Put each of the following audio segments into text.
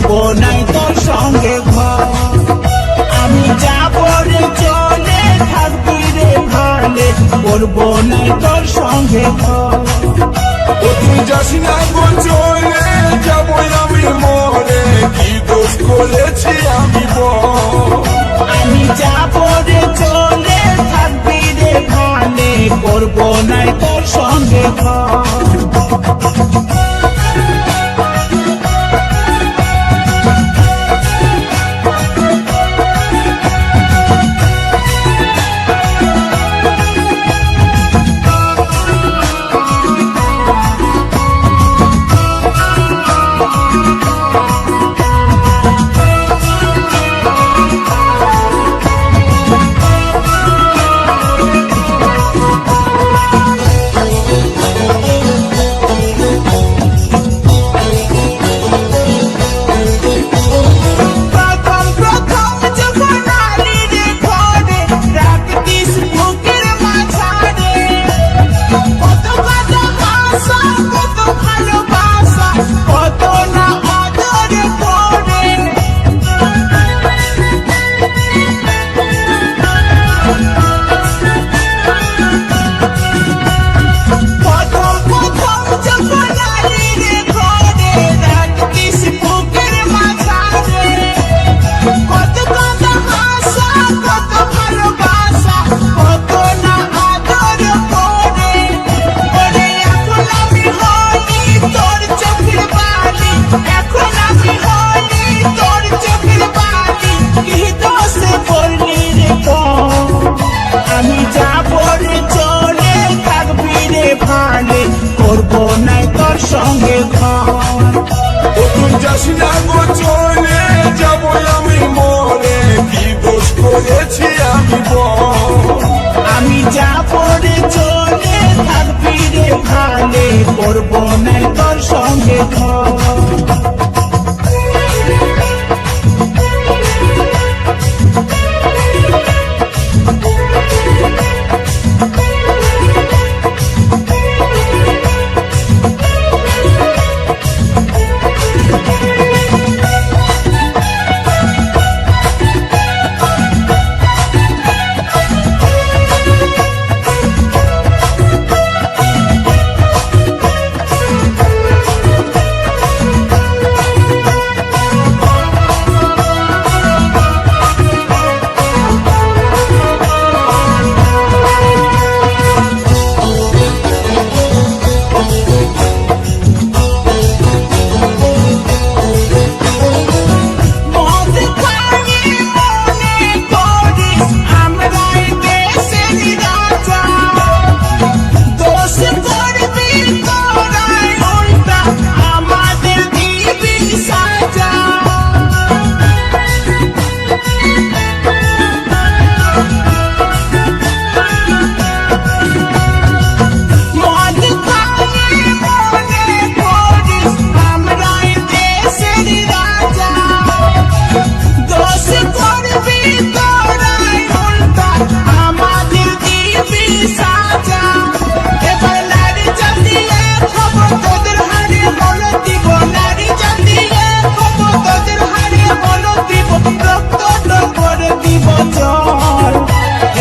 করবো নাই তোর সঙ্গে ঘর। আমি যাবো রে চলে, থাকবি রে ভালে, করবো নাই তোর সঙ্গে ঘর। তুই যাস না গো চলে, যাবো আমি মরে, কি দোষ করেছি আমি বল। আমি যাবো রে চলে, থাকবি রে ভালে, করবো নাই তোর সঙ্গে ঘর। করবো নাই তোর সঙ্গে ঘর। তুই যাস না গো চলে, যাবো আমি মরে, কি দোষ করেছি আমি বল। আমি যাবো রে চলে, থাকবি রে ভালে, করবো নাই তোর সঙ্গে ঘর।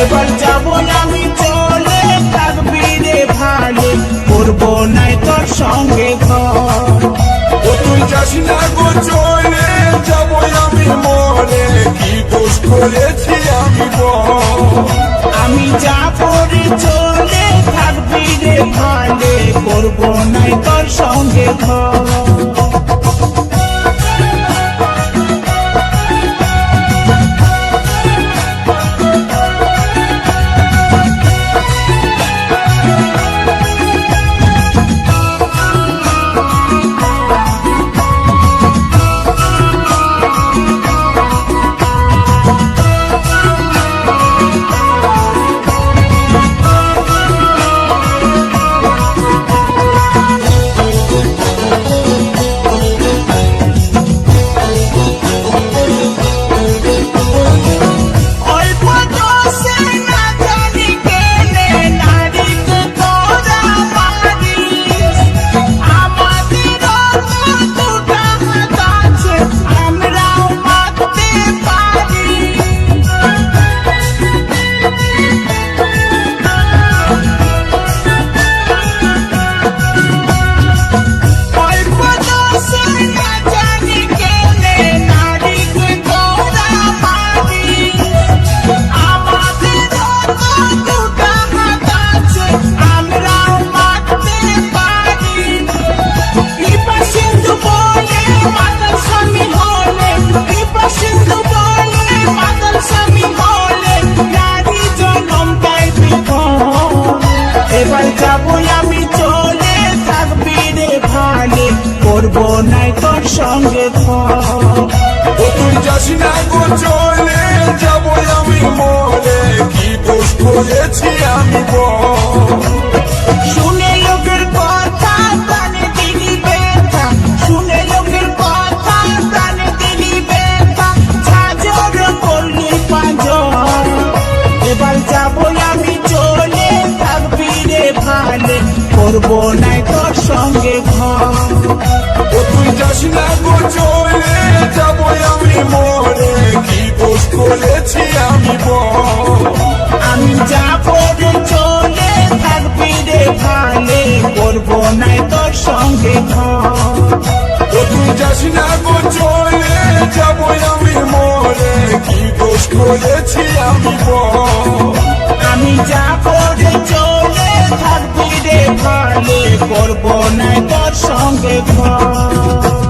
এবার যাবো আমি চলে, থাকবি রে ভালে, করবো নাই তোর সঙ্গে ঘর। তুই যাস না গো চলে, যাবো আমি মরে, কি দোষ করেছি আমি বল। আমি যাবো রে চলে, থাকবি রে ভালে, করবো নাই তোর সঙ্গে ঘর। নাই তোর সঙ্গে ঘর ও তুই যাস না গো চলে যাবো আমি মরে কি দোষ করেছি আমি বল শুনে লোকের কথা প্রাণে দিলি ব্যথা শুনে লোকের কথা প্রাণে দিলি ব্যথা ঝাঁঝর করলি পাঁজর এবার যাবো আমি চলে থাকবি রে ভালে করবো নাই তোর সঙ্গে ঘর ও তুই যাস না গো চলে যাবো আমি মরে কি দোষ করেছি আমি বল আমি যাবো রে চলে থাকবি রে ভালে করবো নাই তোর সঙ্গে ঘর ও তুই যাস না গো চলে যাবো আমি মরে কি দোষ করেছি আমি বল আমি যাবো রে চলে থাকবি রে ভালে করবো নাই তোর সঙ্গে ঘর